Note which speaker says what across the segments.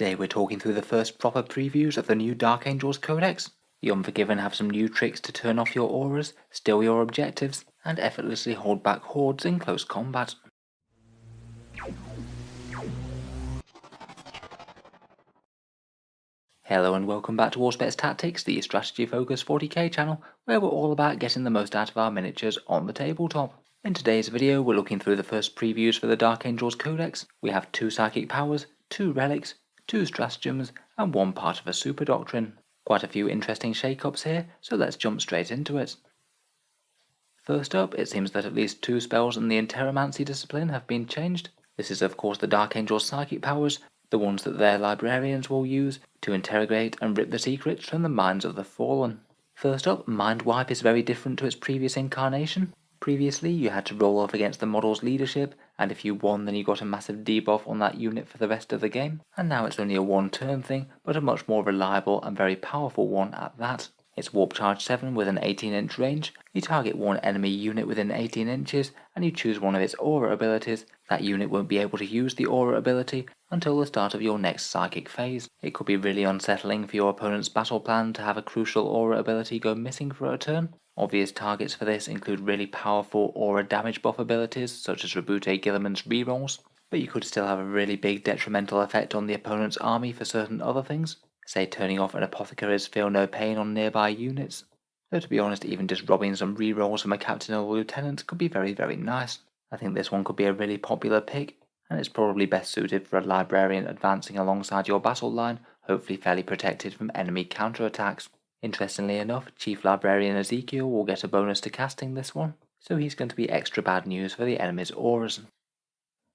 Speaker 1: Today we're talking through the first proper previews of the new Dark Angels Codex. The Unforgiven have some new tricks to turn off your auras, steal your objectives, and effortlessly hold back hordes in close combat. Hello and welcome back to Auspex Tactics, the strategy focused 40k channel, where we're all about getting the most out of our miniatures on the tabletop. In today's video we're looking through the first previews for the Dark Angels Codex. We have 2 psychic powers, 2 relics, 2 stratagems, and 1 part of a super doctrine. Quite a few interesting shake-ups here, so let's jump straight into it. First up, it seems that at least 2 spells in the Interromancy discipline have been changed. This is of course the Dark Angels psychic powers, the ones that their librarians will use to interrogate and rip the secrets from the minds of the fallen. First up, Mind Wipe is very different to its previous incarnation. Previously, you had to roll off against the model's leadership, and if you won then you got a massive debuff on that unit for the rest of the game, and now it's only a 1-turn thing, but a much more reliable and very powerful one at that. It's Warp Charge 7 with an 18-inch range. You target one enemy unit within 18 inches, and you choose one of its aura abilities. That unit won't be able to use the aura ability until the start of your next psychic phase. It could be really unsettling for your opponent's battle plan to have a crucial aura ability go missing for a turn. Obvious targets for this include really powerful aura damage buff abilities such as Rabute Gilliman's rerolls, but you could still have a really big detrimental effect on the opponent's army for certain other things, say turning off an apothecary's Feel No Pain on nearby units. Though to be honest, even just robbing some rerolls from a captain or lieutenant could be very nice. I think this one could be a really popular pick, and it's probably best suited for a librarian advancing alongside your battle line, hopefully fairly protected from enemy counterattacks. Interestingly enough, Chief Librarian Ezekiel will get a bonus to casting this one, so he's going to be extra bad news for the enemy's auras.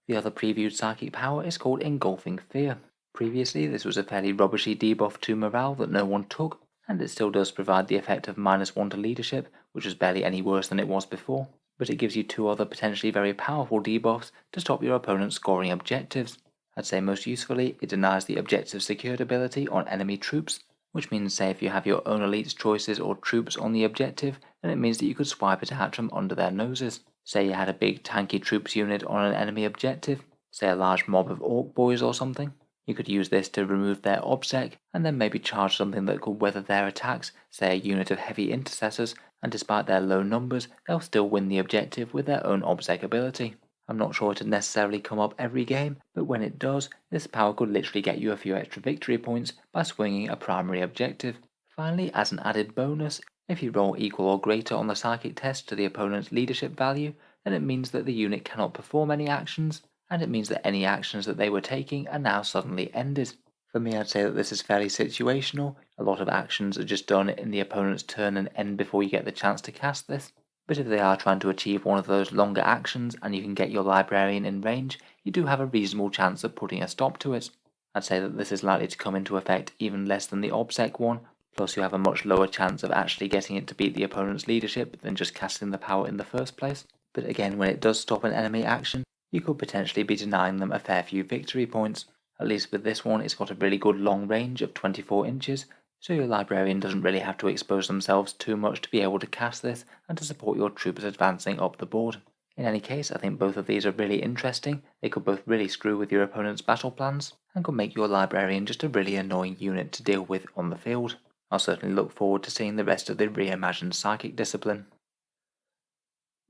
Speaker 1: The other previewed psychic power is called Engulfing Fear. Previously, this was a fairly rubbishy debuff to morale that no one took, and it still does provide the effect of -1 to leadership, which is barely any worse than it was before, but it gives you 2 other potentially very powerful debuffs to stop your opponent scoring objectives. I'd say most usefully, it denies the objective secured ability on enemy troops, which means say if you have your own elite's choices or troops on the objective, then it means that you could swipe it out from under their noses. Say you had a big tanky troops unit on an enemy objective, say a large mob of orc boys or something. You could use this to remove their obsec, and then maybe charge something that could weather their attacks, say a unit of heavy intercessors, and despite their low numbers, they'll still win the objective with their own obsec ability. I'm not sure it'd necessarily come up every game, but when it does, this power could literally get you a few extra victory points by swinging a primary objective. Finally, as an added bonus, if you roll equal or greater on the psychic test to the opponent's leadership value, then it means that the unit cannot perform any actions, and it means that any actions that they were taking are now suddenly ended. For me, I'd say that this is fairly situational. A lot of actions are just done in the opponent's turn and end before you get the chance to cast this. But if they are trying to achieve one of those longer actions and you can get your librarian in range, you do have a reasonable chance of putting a stop to it. I'd say that this is likely to come into effect even less than the obsec one, plus you have a much lower chance of actually getting it to beat the opponent's leadership than just casting the power in the first place. But again, when it does stop an enemy action, you could potentially be denying them a fair few victory points. At least with this one, it's got a really good long range of 24 inches, so your librarian doesn't really have to expose themselves too much to be able to cast this and to support your troops advancing up the board. In any case, I think both of these are really interesting. They could both really screw with your opponent's battle plans, and could make your librarian just a really annoying unit to deal with on the field. I'll certainly look forward to seeing the rest of the reimagined psychic discipline.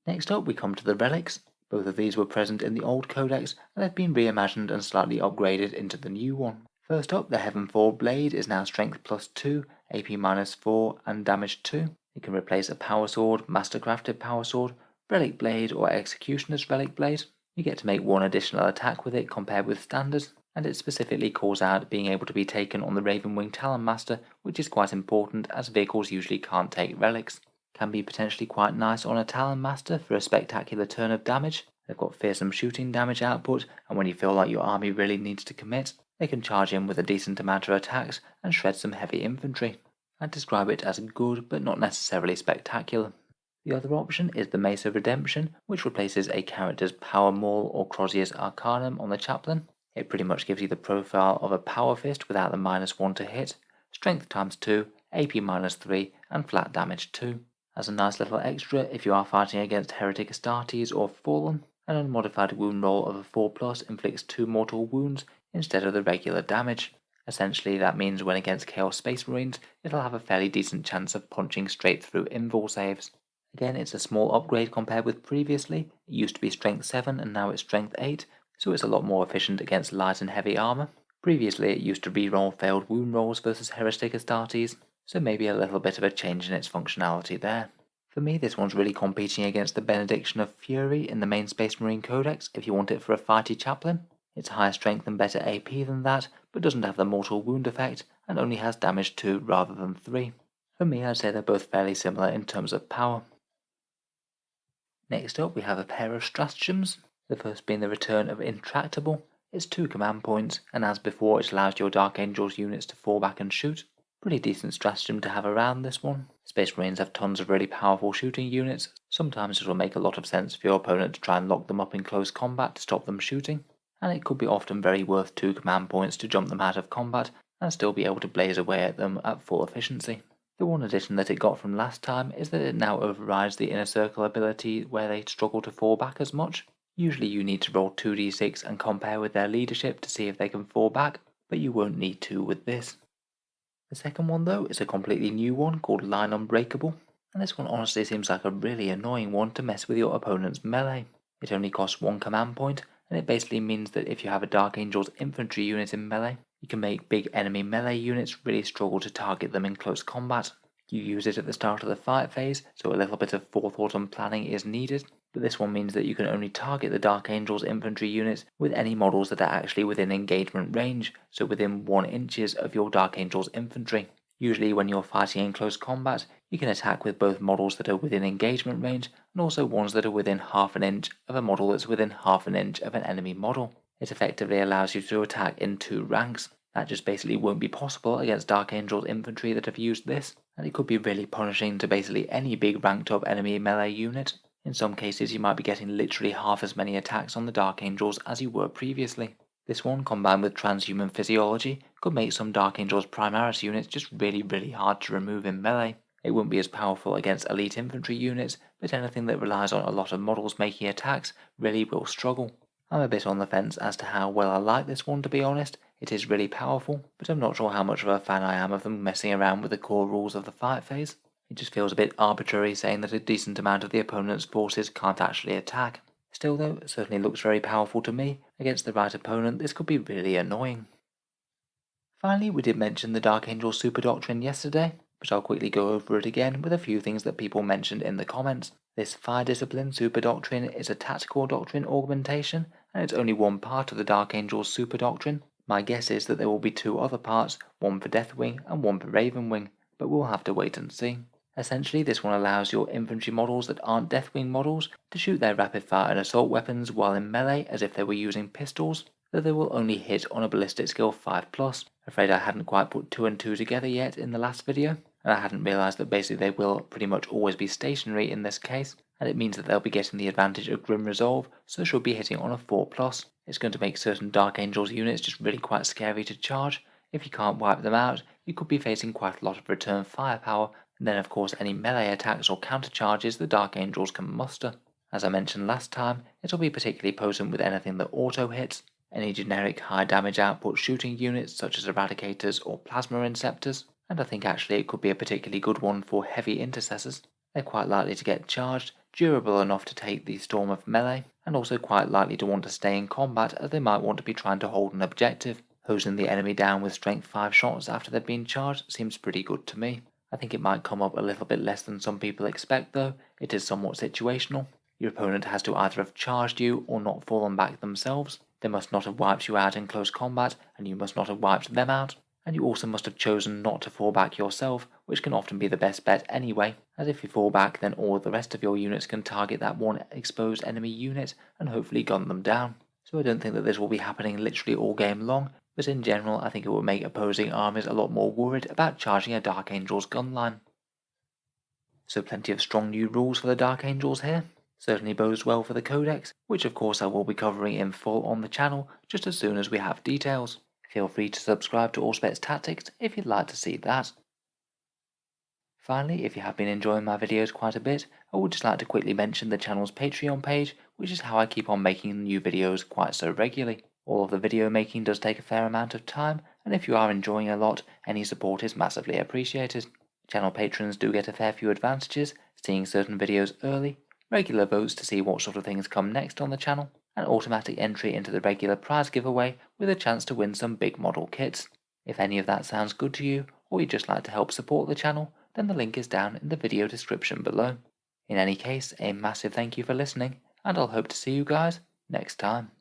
Speaker 1: Next up we come to the relics. Both of these were present in the old codex, and they've been reimagined and slightly upgraded into the new one. First up, the Heavenfall Blade is now Strength +2, AP -4, and Damage 2. It can replace a Power Sword, Mastercrafted Power Sword, Relic Blade, or Executioner's Relic Blade. You get to make 1 additional attack with it compared with Standard, and it specifically calls out being able to be taken on the Ravenwing Talon Master, which is quite important as vehicles usually can't take relics. Can be potentially quite nice on a Talon Master for a spectacular turn of damage. They've got fearsome shooting damage output, and when you feel like your army really needs to commit, they can charge in with a decent amount of attacks and shred some heavy infantry. I'd describe it as good, but not necessarily spectacular. The other option is the Mace of Redemption, which replaces a character's Power Maul or Crozius Arcanum on the Chaplain. It pretty much gives you the profile of a Power Fist without the -1 to hit, Strength ×2, AP -3, and flat damage 2. As a nice little extra, if you are fighting against Heretic Astartes or Fallen, an unmodified wound roll of a 4+ inflicts 2 mortal wounds instead of the regular damage. Essentially, that means when against Chaos Space Marines, it'll have a fairly decent chance of punching straight through invul saves. Again, it's a small upgrade compared with previously. It used to be Strength 7 and now it's Strength 8, so it's a lot more efficient against light and heavy armor. Previously, it used to reroll failed wound rolls versus Heretic Astartes, so maybe a little bit of a change in its functionality there. For me, this one's really competing against the Benediction of Fury in the main Space Marine Codex if you want it for a fighty chaplain. It's higher strength and better AP than that, but doesn't have the mortal wound effect, and only has damage 2 rather than 3. For me, I'd say they're both fairly similar in terms of power. Next up, we have a pair of stratagems, the first being the return of Intractable. It's 2 command points, and as before, it allows your Dark Angels units to fall back and shoot. Pretty decent stratagem to have around this one. Space Marines have tons of really powerful shooting units. Sometimes it will make a lot of sense for your opponent to try and lock them up in close combat to stop them shooting, and it could be often very worth 2 command points to jump them out of combat and still be able to blaze away at them at full efficiency. The one addition that it got from last time is that it now overrides the Inner Circle ability where they struggle to fall back as much. Usually you need to roll 2d6 and compare with their leadership to see if they can fall back, but you won't need to with this. The second one though is a completely new one called Line Unbreakable, and this one honestly seems like a really annoying one to mess with your opponent's melee. It only costs 1 command point, and it basically means that if you have a Dark Angel's infantry unit in melee, you can make big enemy melee units really struggle to target them in close combat. You use it at the start of the fight phase, so a little bit of forethought and planning is needed, but this one means that you can only target the Dark Angel's infantry units with any models that are actually within engagement range, so within 1 inches of your Dark Angel's infantry. Usually when you're fighting in close combat, you can attack with both models that are within engagement range and also ones that are within half an inch of a model that's within half an inch of an enemy model. It effectively allows you to attack in 2 ranks. That just basically won't be possible against Dark Angel's infantry that have used this, and it could be really punishing to basically any big ranked up enemy melee unit. In some cases you might be getting literally half as many attacks on the Dark Angels as you were previously. This one, combined with transhuman physiology, could make some Dark Angels Primaris units just really hard to remove in melee. It won't be as powerful against elite infantry units, but anything that relies on a lot of models making attacks really will struggle. I'm a bit on the fence as to how well I like this one, to be honest. It is really powerful, but I'm not sure how much of a fan I am of them messing around with the core rules of the fight phase. It just feels a bit arbitrary saying that a decent amount of the opponent's forces can't actually attack. Still though, it certainly looks very powerful to me. Against the right opponent, this could be really annoying. Finally, we did mention the Dark Angel Super Doctrine yesterday, but I'll quickly go over it again with a few things that people mentioned in the comments. This Fire Discipline Super Doctrine is a tactical doctrine augmentation, and it's only one part of the Dark Angel's Super Doctrine. My guess is that there will be 2 other parts, one for Deathwing and one for Ravenwing, but we'll have to wait and see. Essentially, this one allows your infantry models that aren't Deathwing models to shoot their rapid fire and assault weapons while in melee as if they were using pistols, though they will only hit on a ballistic skill 5+. Afraid I hadn't quite put 2 and 2 together yet in the last video, and I hadn't realised that basically they will pretty much always be stationary in this case, and it means that they'll be getting the advantage of Grim Resolve, so she'll be hitting on a 4+. It's going to make certain Dark Angels units just really quite scary to charge. If you can't wipe them out, you could be facing quite a lot of return firepower, and then of course any melee attacks or counter charges the Dark Angels can muster. As I mentioned last time, it'll be particularly potent with anything that auto hits, any generic high damage output shooting units such as Eradicators or Plasma Inceptors, and I think actually it could be a particularly good one for heavy intercessors. They're quite likely to get charged, durable enough to take the storm of melee, and also quite likely to want to stay in combat as they might want to be trying to hold an objective. Hosing the enemy down with strength 5 shots after they've been charged seems pretty good to me. I think it might come up a little bit less than some people expect though. It is somewhat situational. Your opponent has to either have charged you or not fallen back themselves. They must not have wiped you out in close combat, and you must not have wiped them out. And you also must have chosen not to fall back yourself, which can often be the best bet anyway, as if you fall back then all the rest of your units can target that one exposed enemy unit and hopefully gun them down. So I don't think that this will be happening literally all game long, but in general I think it will make opposing armies a lot more worried about charging a Dark Angel's gun line. So plenty of strong new rules for the Dark Angels here. Certainly bodes well for the Codex, which of course I will be covering in full on the channel just as soon as we have details. Feel free to subscribe to Auspex Tactics if you'd like to see that. Finally, if you have been enjoying my videos quite a bit, I would just like to quickly mention the channel's Patreon page, which is how I keep on making new videos quite so regularly. All of the video making does take a fair amount of time, and if you are enjoying a lot, any support is massively appreciated. Channel patrons do get a fair few advantages, seeing certain videos early, regular votes to see what sort of things come next on the channel, and automatic entry into the regular prize giveaway with a chance to win some big model kits. If any of that sounds good to you, or you'd just like to help support the channel, then the link is down in the video description below. In any case, a massive thank you for listening, and I'll hope to see you guys next time.